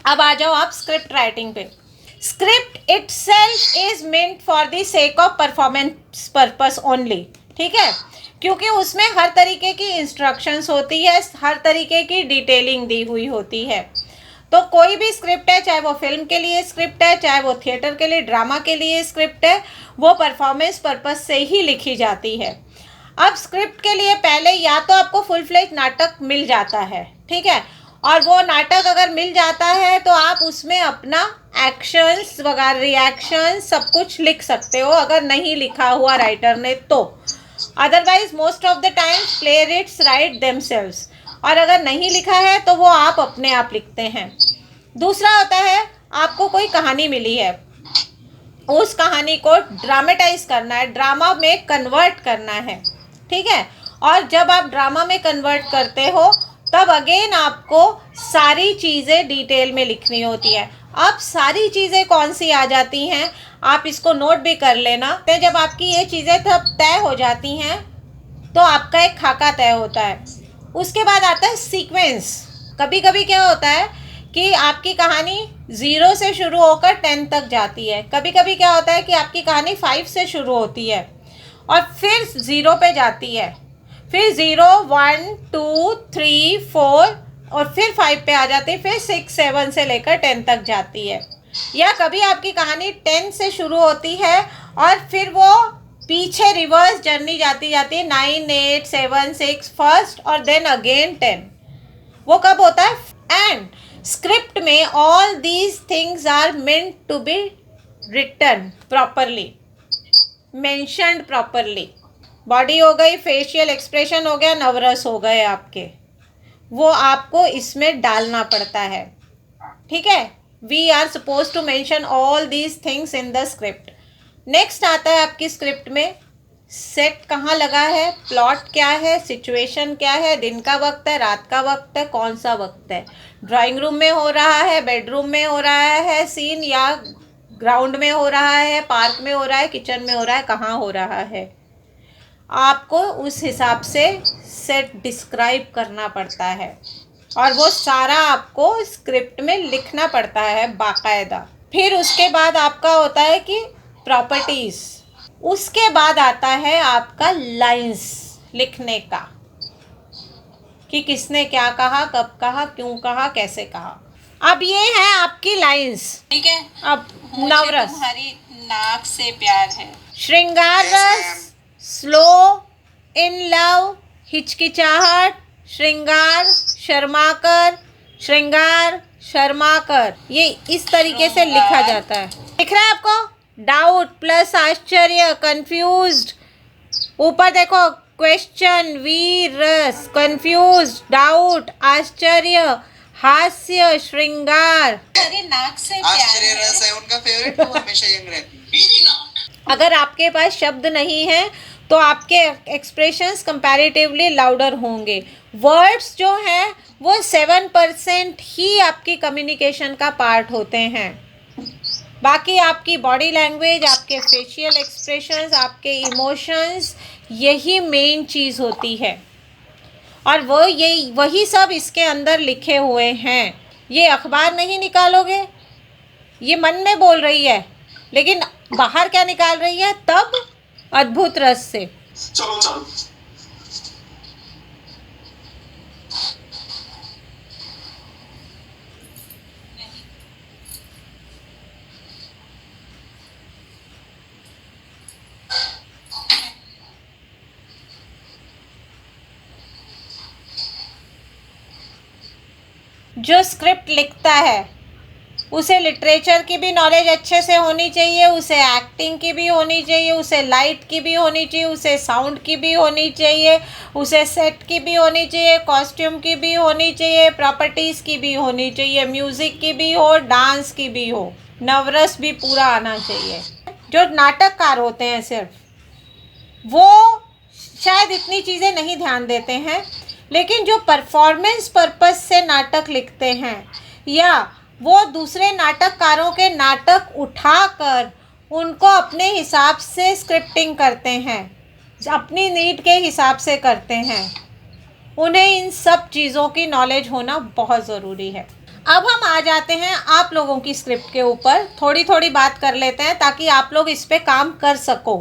अब आ जाओ आप स्क्रिप्ट राइटिंग पे। Script itself is meant for the sake of performance purpose only, ठीक है, क्योंकि उसमें हर तरीके की इंस्ट्रक्शंस होती है, हर तरीके की डिटेलिंग दी हुई होती है। तो कोई भी स्क्रिप्ट है, चाहे वो फिल्म के लिए स्क्रिप्ट है, चाहे वो थिएटर के लिए, ड्रामा के लिए स्क्रिप्ट है, वो परफॉर्मेंस पर्पस से ही लिखी जाती है। अब स्क्रिप्ट के लिए पहले या तो आपको फुल फ्लेज नाटक मिल जाता है, ठीक है, और वो नाटक अगर मिल जाता है तो आप उसमें अपना एक्शंस वगैरह, रिएक्शन सब कुछ लिख सकते हो, अगर नहीं लिखा हुआ राइटर ने तो। Otherwise most of the time playwrights write themselves, और अगर नहीं लिखा है तो वो आप अपने आप लिखते हैं। दूसरा होता है, आपको कोई कहानी मिली है, उस कहानी को ड्रामेटाइज करना है, ड्रामा में कन्वर्ट करना है, ठीक है, और जब आप ड्रामा में कन्वर्ट करते हो तब अगेन आपको सारी चीज़ें डिटेल में लिखनी होती है। अब सारी चीज़ें कौन सी आ जाती हैं, आप इसको नोट भी कर लेना। तो जब आपकी ये चीज़ें तब तय हो जाती हैं तो आपका एक खाका तय होता है। उसके बाद आता है सीक्वेंस। कभी कभी क्या होता है कि आपकी कहानी 0 से शुरू होकर 10 तक जाती है, कभी कभी क्या होता है कि आपकी कहानी 5 से शुरू होती है और फिर 0 पे जाती है, फिर 0, 1, 2, 3, 4 और फिर 5 पे आ जाती है, फिर 6, 7 से लेकर 10 तक जाती है। या कभी आपकी कहानी 10 से शुरू होती है और फिर वो पीछे रिवर्स जर्नी जाती है, 9, 8, 7, 6 फर्स्ट और देन अगेन 10। वो कब होता है? एंड स्क्रिप्ट में all these things are meant to be written properly, mentioned properly. Body हो गई, फेशियल एक्सप्रेशन हो गया, नर्वस हो गए आपके, वो आपको इसमें डालना पड़ता है, ठीक है। We are suppose to mention all these things in the script. Next आता है आपकी स्क्रिप्ट में सेट कहाँ लगा है, प्लॉट क्या है, सिचुएशन क्या है, दिन का वक्त है, रात का वक्त है, कौन सा वक्त है, ड्राइंग रूम में हो रहा है, बेडरूम में हो रहा है सीन, या ग्राउंड में हो रहा है, पार्क में हो रहा है, किचन में हो रहा है, कहाँ हो रहा है। आपको उस हिसाब से सेट डिस्क्राइब करना पड़ता है और वो सारा आपको स्क्रिप्ट में लिखना पड़ता है बाकायदा। फिर उसके बाद आपका होता है कि प्रॉपर्टीज़, उसके बाद आता है आपका लाइंस लिखने का, कि किसने क्या कहा, कब कहा, क्यों कहा, कैसे कहा। अब ये है आपकी लाइंस, ठीक है। अब नवरस, तुम्हारी नाक से प्यार है, श्रृंगार रस, स्लो, इन लव, हिचकिचाहट, श्रृंगार, शर्माकर, श्रृंगार, शर्माकर, ये इस तरीके से लिखा जाता है। दिख रहा है आपको? डाउट प्लस आश्चर्य, कंफ्यूज्ड, ऊपर देखो क्वेश्चन, वीरस, कंफ्यूज्ड, डाउट, आश्चर्य, हास्य, श्रृंगार। अरे नाक से प्यार है उनका फेवरेट, तो हमेशा यंग रहती है। अगर आपके पास शब्द नहीं है तो आपके एक्सप्रेशंस कंपैरेटिवली लाउडर होंगे। वर्ड्स जो हैं वो 7% ही आपकी कम्युनिकेशन का पार्ट होते हैं, बाकी आपकी बॉडी लैंग्वेज, आपके फेशियल एक्सप्रेशंस, आपके इमोशंस, यही मेन चीज़ होती है और वो यही वही सब इसके अंदर लिखे हुए हैं। ये अखबार नहीं निकालोगे, ये मन में बोल रही है लेकिन बाहर क्या निकाल रही है, तब अद्भुत रस से। चलो चलो जो स्क्रिप्ट लिखता है उसे लिटरेचर की भी नॉलेज अच्छे से होनी चाहिए, उसे एक्टिंग की भी होनी चाहिए, उसे लाइट की भी होनी चाहिए, उसे साउंड की भी होनी चाहिए, उसे सेट की भी होनी चाहिए, कॉस्ट्यूम की भी होनी चाहिए, प्रॉपर्टीज़ की भी होनी चाहिए, म्यूज़िक की भी हो, डांस की भी हो, नवरस भी पूरा आना चाहिए। जो नाटककार होते हैं सिर्फ वो शायद इतनी चीज़ें नहीं ध्यान देते हैं, लेकिन जो परफॉर्मेंस पर्पस से नाटक लिखते हैं या वो दूसरे नाटककारों के नाटक उठाकर उनको अपने हिसाब से स्क्रिप्टिंग करते हैं, अपनी नीड के हिसाब से करते हैं, उन्हें इन सब चीज़ों की नॉलेज होना बहुत ज़रूरी है। अब हम आ जाते हैं आप लोगों की स्क्रिप्ट के ऊपर, थोड़ी थोड़ी बात कर लेते हैं ताकि आप लोग इस पे काम कर सको।